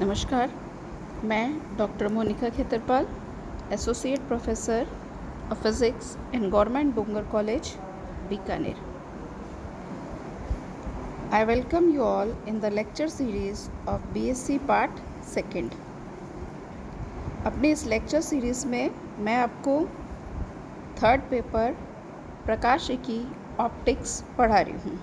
नमस्कार, मैं doctor Monika Khetarpal, associate professor of physics in government Dungar college, Bikaner. I welcome you all in the lecture series of BSc Part 2. अपनी इस lecture series में मैं आपको थर्ड पेपर प्रकाशिकी ऑप्टिक्स पढ़ा रही हूँ.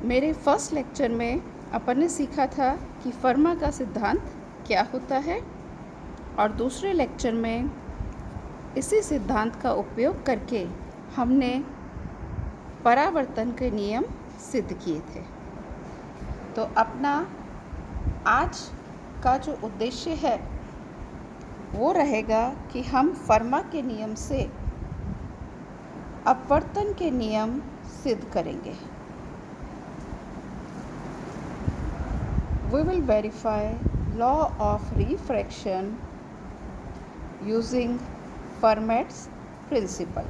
मेरे फर्स्ट लेक्चर में अपन ने सीखा था कि फर्मा का सिद्धांत क्या होता है और दूसरे लेक्चर में इसी सिद्धांत का उपयोग करके हमने परावर्तन के नियम सिद्ध किए थे. तो अपना आज का जो उद्देश्य है वो रहेगा कि हम फर्मा के नियम से अपवर्तन के नियम सिद्ध करेंगे. We will verify law of refraction using Fermat's principle.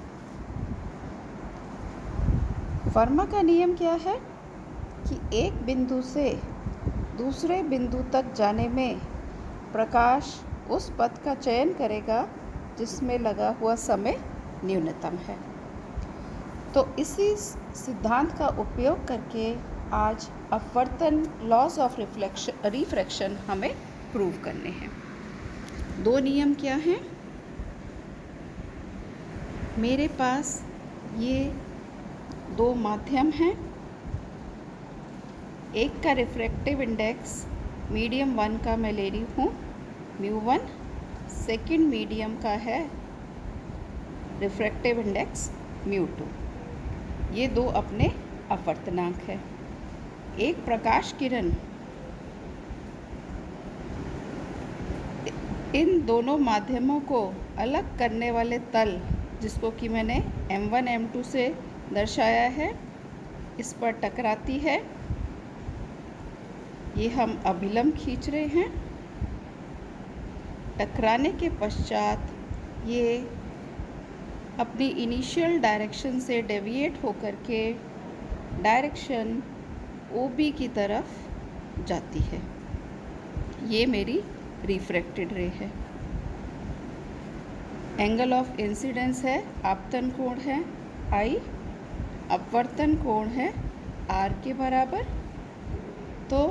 फर्मा का नियम क्या है कि एक बिंदु से दूसरे बिंदु तक जाने में प्रकाश उस पथ का चयन करेगा जिसमें लगा हुआ समय न्यूनतम है. तो इसी सिद्धांत का उपयोग करके आज अपवर्तन लॉज ऑफ रिफ्रैक्शन हमें प्रूव करने हैं. दो नियम क्या हैं? मेरे पास ये दो माध्यम हैं. एक का रिफ्रैक्टिव इंडेक्स मीडियम 1 का मैं ले रही हूँ μ1. सेकंड मीडियम का है रिफ्रैक्टिव इंडेक्स μ2. ये दो अपने अपवर्तनांक है. एक प्रकाश किरण इन दोनों माध्यमों को अलग करने वाले तल, जिसको कि मैंने m1 m2 से दर्शाया है, इस पर टकराती है. ये हम अभिलंब खींच रहे हैं. टकराने के पश्चात ये अपनी इनिशियल डायरेक्शन से डेविएट होकर के डायरेक्शन OB की तरफ जाती है. ये मेरी रिफ्रैक्टेड रे है. एंगल ऑफ इंसिडेंस है, आपतन कोण है I, अपवर्तन कोण है R के बराबर. तो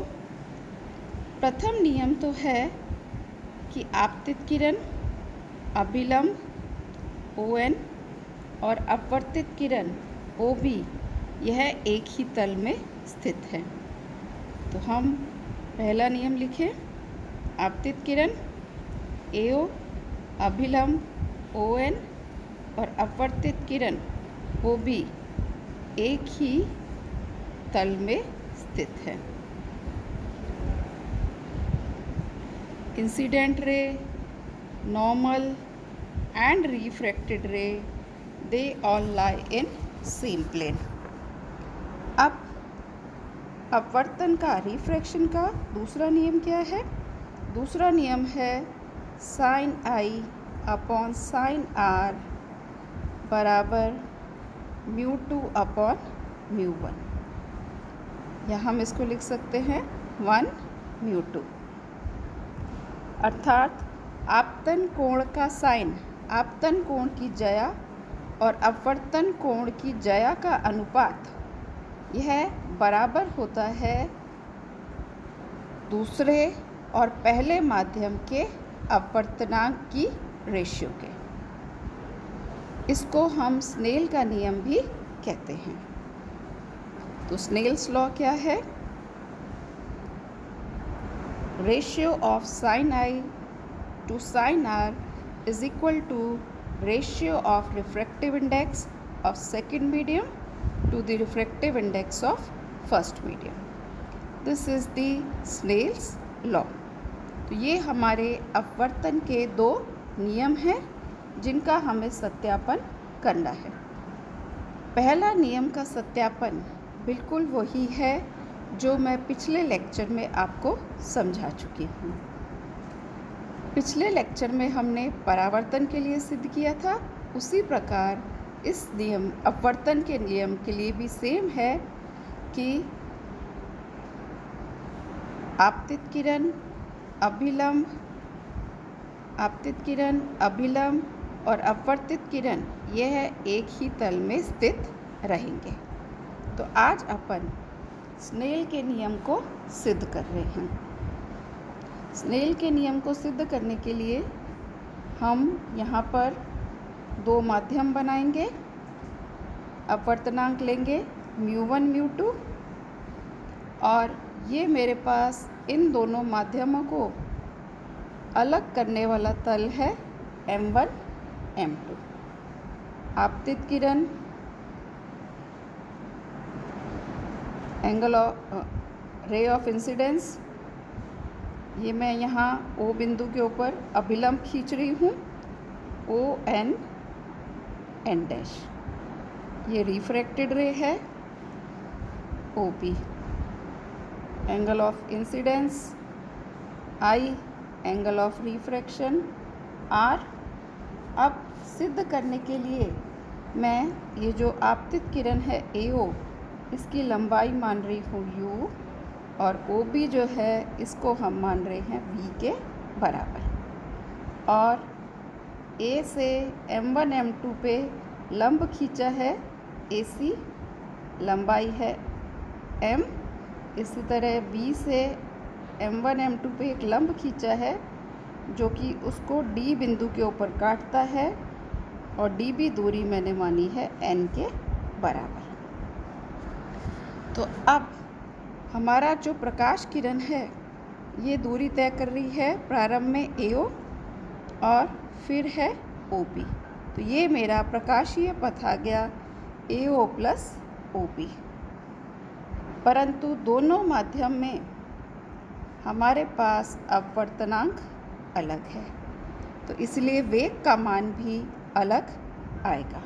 प्रथम नियम तो है कि आपतित किरण, अभिलंब ON और अपवर्तित किरण OB यह एक ही तल में स्थित है. तो हम पहला नियम लिखें. आपतित किरण AO, अभिलंब ON और अपवर्तित किरण OB एक ही तल में स्थित है. Incident ray, normal and refracted ray, they all lie in same plane. अब अपवर्तन का, रिफ्रैक्शन का दूसरा नियम क्या है? दूसरा नियम है sin I upon sin R बराबर μ2 अपॉन μ1. या हम इसको लिख सकते हैं 1 μ2. अर्थात आपतन कोण का साइन, आपतन कोण की ज्या और अपवर्तन कोण की ज्या का अनुपात यह बराबर होता है दूसरे और पहले माध्यम के अपवर्तनांक की रेशियो के. इसको हम स्नेल का नियम भी कहते हैं. तो स्नेल्स लॉ क्या है? Ratio of sin I to sin R is equal to ratio of refractive index of second medium to the refractive index of first medium. This is the Snell's law. तो ये हमारे अपवर्तन के दो नियम हैं जिनका हमें सत्यापन करना है. पहला नियम का सत्यापन बिल्कुल वही है जो मैं पिछले लेक्चर में आपको समझा चुकी हूँ. पिछले लेक्चर में हमने परावर्तन के लिए सिद्ध किया था. उसी प्रकार इस नियम, अपवर्तन के नियम के लिए भी सेम है कि आपतित किरण, अभिलंब, आपतित किरण, अभिलंब और अपवर्तित किरण यह एक ही तल में स्थित रहेंगे। तो आज अपन स्नेल के नियम को सिद्ध कर रहे हैं। स्नेल के नियम को सिद्ध करने के लिए हम यहाँ पर दो माध्यम बनाएंगे, अपवर्तनांक लेंगे μ1 μ2 और ये मेरे पास इन दोनों माध्यमों को अलग करने वाला तल है m1 m2। आपतित किरण, angle of ray of incidence, ये मैं यहाँ O बिंदु के ऊपर अभिलंब खींच रही हूँ, O N N डैश। ये रिफ्रैक्टेड रे है OP। Angle of incidence I, angle of refraction R। अब सिद्ध करने के लिए मैं ये जो आपतित किरण है AO, इसकी लंबाई मान रही हूँ U और OB जो है इसको हम मान रहे हैं V के बराबर। और A से m1 m2 पे लंब खींचा है AC, लंबाई है m। इसी तरह B से m1 m2 पे एक लंब खींचा है जो कि उसको D बिंदु के ऊपर काटता है और DB दूरी मैंने मानी है n के बराबर। तो अब हमारा जो प्रकाश किरण है ये दूरी तय कर रही है प्रारंभ में AO और फिर है OB। तो ये मेरा प्रकाशीय पथ आ गया AO प्लस OB। परंतु दोनों माध्यम में हमारे पास अपवर्तनांक अलग है, तो इसलिए वेग का मान भी अलग आएगा।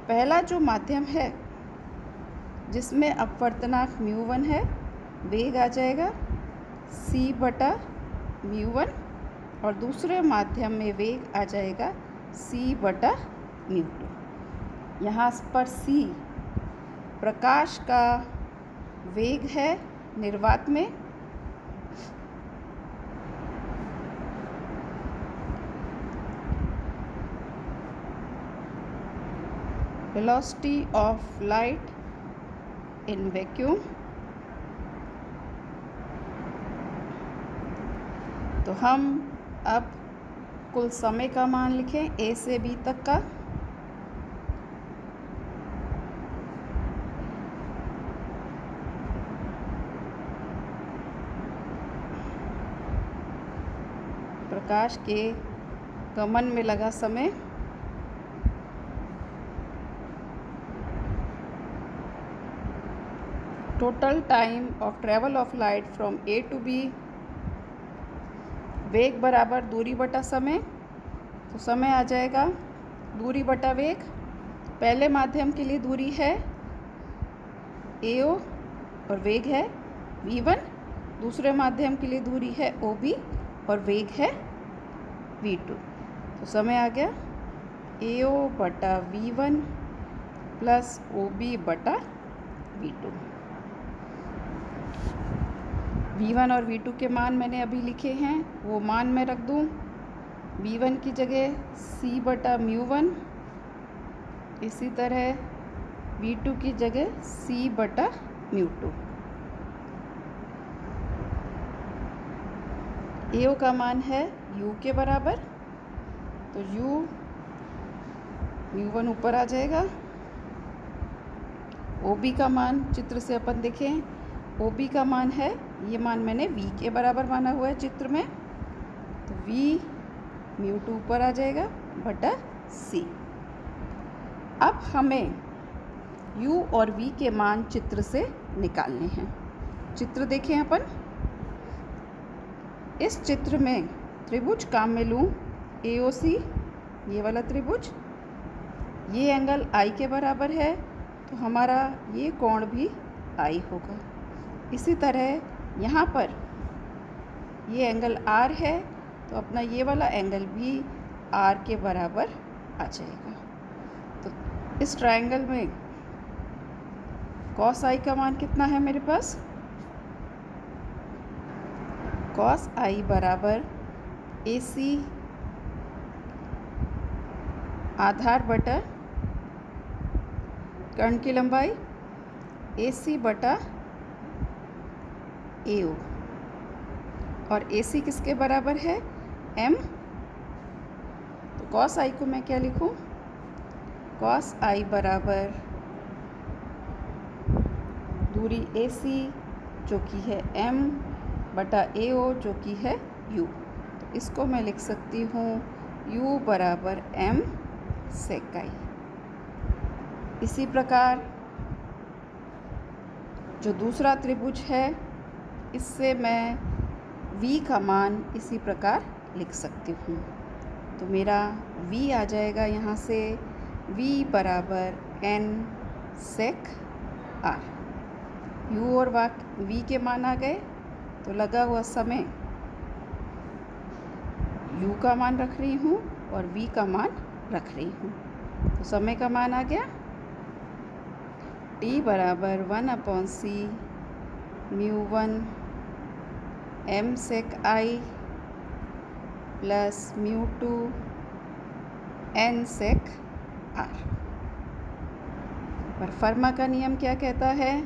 पहला जो माध्यम है जिसमें अपवर्तनांक μ1 है, वेग आ जाएगा c/μ1 और दूसरे माध्यम में वेग आ जाएगा c/μ2। यहाँ पर c प्रकाश का वेग है निर्वात में, velocity of light in vacuum. तो हम अब कुल समय का मान लिखें A से B तक का। प्रकाश के गमन में लगा समय, total time of travel of light from A to B। वेग बराबर दूरी बटा समय, तो समय आ जाएगा दूरी बटा वेग। पहले माध्यम के लिए दूरी है AO और वेग है V1, दूसरे माध्यम के लिए दूरी है OB और वेग है V2। तो समय आ गया AO बटा V1 प्लस OB बटा V2। V1 और V2 के मान मैंने अभी लिखे हैं, वो मान मैं रख दूँ। V1 की जगह c/μ1, इसी तरह V2 की जगह c/μ2। AO का मान है U के बराबर, तो U μ1 ऊपर आ जाएगा। OB का मान चित्र से अपन देखें, OB का मान है, ये मान मैंने V के बराबर माना हुआ है चित्र में, तो V μ2 ऊपर आ जाएगा बटा C। अब हमें U और V के मान चित्र से निकालने हैं। चित्र देखें अपन। इस चित्र में त्रिभुज काम में लूँ AOC, ये वाला त्रिभुज, ये एंगल I के बराबर है, तो हमारा ये कोण भी I होगा। इसी तरह यहाँ पर ये एंगल R है, तो अपना ये वाला एंगल भी R के बराबर आ जाएगा। तो इस ट्रायंगल में cos I का मान कितना है मेरे पास, कॉस आई बराबर ए सी आधार बटा कर्ण की लंबाई ए सी बटा ए ओ, और ए सी किसके बराबर है, एम। तो कॉस आई को मैं क्या लिखूं, कॉस आई बराबर दूरी ए सी जो कि है एम बटा ए ओ जो कि है यू। तो इसको मैं लिख सकती हूँ यू बराबर एम सेक आई। इसी प्रकार जो दूसरा त्रिभुज है इससे मैं v का मान इसी प्रकार लिख सकती हूँ। तो मेरा v आ जाएगा यहाँ से v बराबर n सेक r। u और v के मान आ गए, तो लगा हुआ समय u का मान रख रही हूँ और v का मान रख रही हूँ। तो समय का मान आ गया t बराबर 1/c μ1 m sec i plus μ2 n sec r। पर फर्मा का नियम क्या कहता है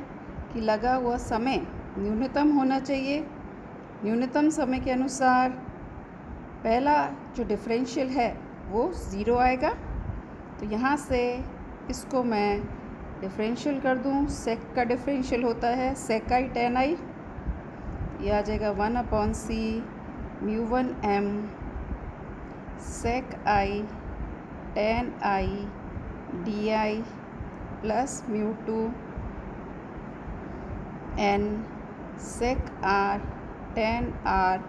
कि लगा हुआ समय न्यूनतम होना चाहिए। न्यूनतम समय के अनुसार पहला जो डिफरेंशियल है वो ज़ीरो आएगा। तो यहाँ से इसको मैं डिफरेंशियल कर दूँ, सेक का डिफरेंशियल होता है सेक आई टेन आई, ये आ जाएगा 1/c μ1 m sec I tan I D I plus μ2 n sec r tan r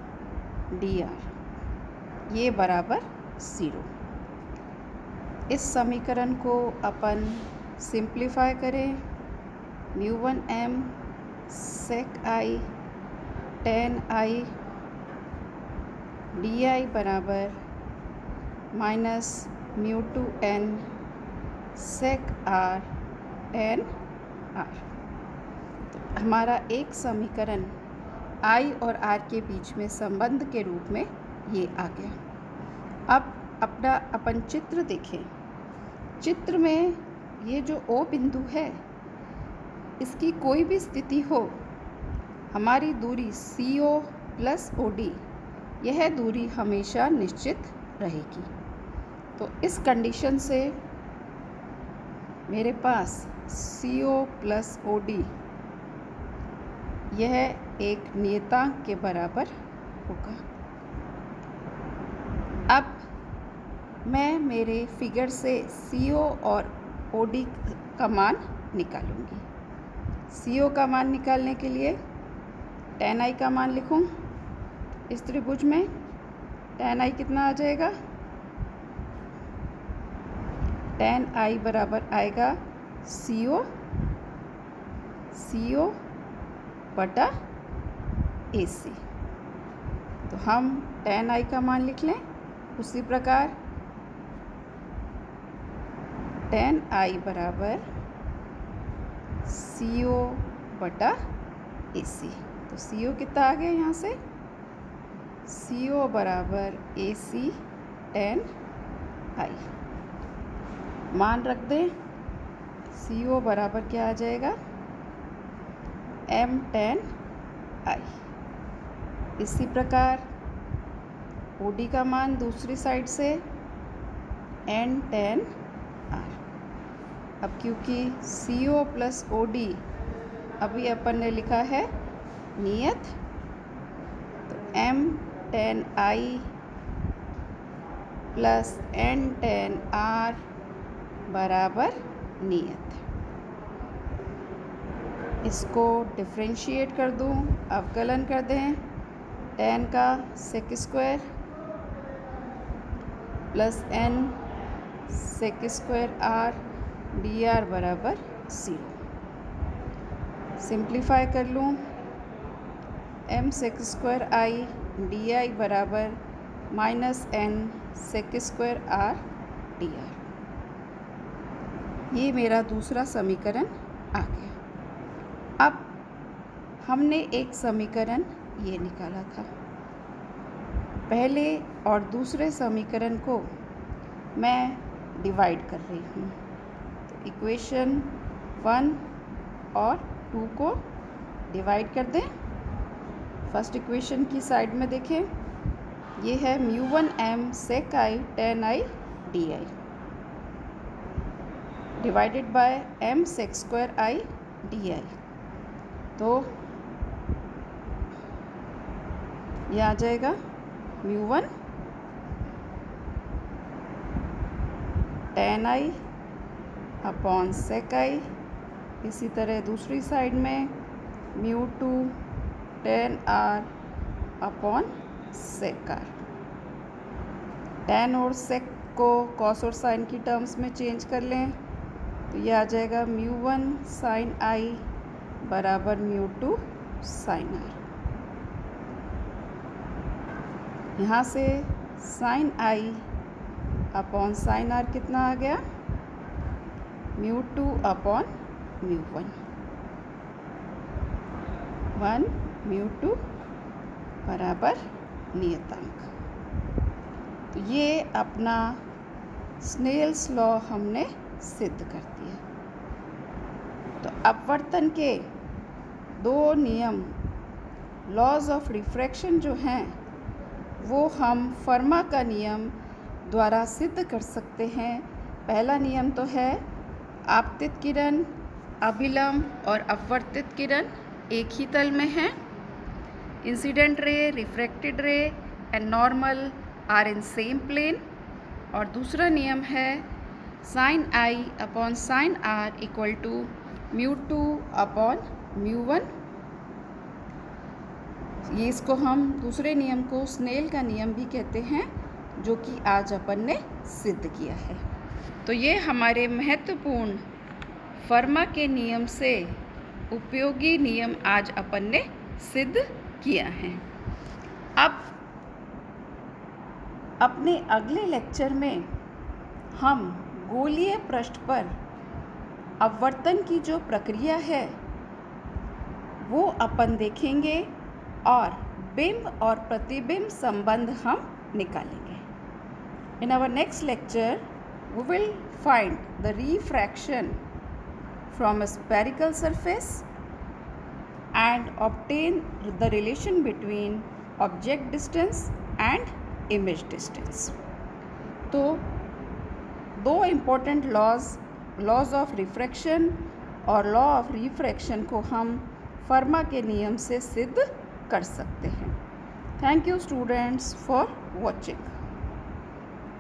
D R, ये बराबर 0। इस समीकरण को अपन सिंप्लीफाई करें। μ1 m sec I tan I D I बराबर minus μ2 n sec r tan r। तो हमारा एक समीकरण i और r के बीच में संबंध के रूप में ये आ गया। अब अपना अपन चित्र देखें। चित्र में ये जो O बिंदु है इसकी कोई भी स्थिति हो, हमारी दूरी CO प्लस OD यह दूरी हमेशा निश्चित रहेगी। तो इस कंडीशन से मेरे पास CO प्लस OD यह एक नियतांक के बराबर होगा। अब मैं मेरे फिगर से CO और OD का मान निकालूंगी। CO का मान निकालने के लिए टेन आई का मान लिखूं। इस त्रिभुज में टेन आई कितना आ जाएगा, टेन आई बराबर आएगा CO बटा AC। तो हम टेन आई का मान लिख लें। उसी प्रकार टेन आई बराबर CO बटा AC। तो CO कितना आ गया यहाँ से, CO बराबर AC टेन आई। मान रख दें, CO बराबर क्या आ जाएगा, M टेन आई। इसी प्रकार OD का मान दूसरी साइड से N टेन R। अब क्योंकि CO प्लस OD अभी अपन ने लिखा है नियत, तो M ten I plus N ten R बराबर नियत। इसको डिफरेंशिएट कर दूं, अवकलन कर दें। टेन का sec square plus n sec square r D R बराबर 0। सिंप्लीफाई कर लूँ, m sec square I D I बराबर minus n sec square r D R. ये मेरा दूसरा समीकरण आ गया। अब हमने एक समीकरण ये निकाला था, पहले और दूसरे समीकरण को मैं डिवाइड कर रही हूँ। तो इक्वेशन 1 और 2 को डिवाइड कर दें। फर्स्ट इक्वेशन की साइड में देखें, ये है μ1m sec I tan I di divided by m sec square I di। तो ये आ जाएगा μ1 tan I upon sec I। इसी तरह दूसरी साइड में μ2 tan R upon sec R। tan और sec को cos और sin की टर्म्स में चेंज कर लें तो ये आ जाएगा μ1 sin I बराबर μ2 sin R। यहाँ से sin I upon sin R कितना आ गया, μ2 अपॉन μ1, 1 μ2 बराबर नियतांक। तो ये अपना स्नेल्स लॉ हमने सिद्ध कर दिया। तो अपवर्तन के दो नियम लॉज ऑफ रिफ्रैक्शन जो हैं वो हम फर्मा का नियम द्वारा सिद्ध कर सकते हैं। पहला नियम तो है आपतित किरण, अभिलंब और अपवर्तित किरण एक ही तल में हैं। Incident ray, refracted ray and normal are in same plane. और दूसरा नियम है sin I upon sin R equal to μ2 upon μ1। ये इसको हम दूसरे नियम को स्नेल का नियम भी कहते हैं, जो कि आज अपन ने सिद्ध किया है। तो ये हमारे महत्वपूर्ण फर्मा के नियम से उपयोगी नियम आज अपन ने सिद्ध किया है। अब अपने अगले लेक्चर में हम गोलीय पृष्ठ पर अपवर्तन की जो प्रक्रिया है वो अपन देखेंगे और बिंब और प्रतिबिंब संबंध हम निकालेंगे। In our next lecture, we will find the refraction from a spherical surface and obtain the relation between object distance and image distance. तो दो important laws of refraction और law of refraction को हम फर्मा के नियम से सिद्ध कर सकते हैं। Thank you students for watching.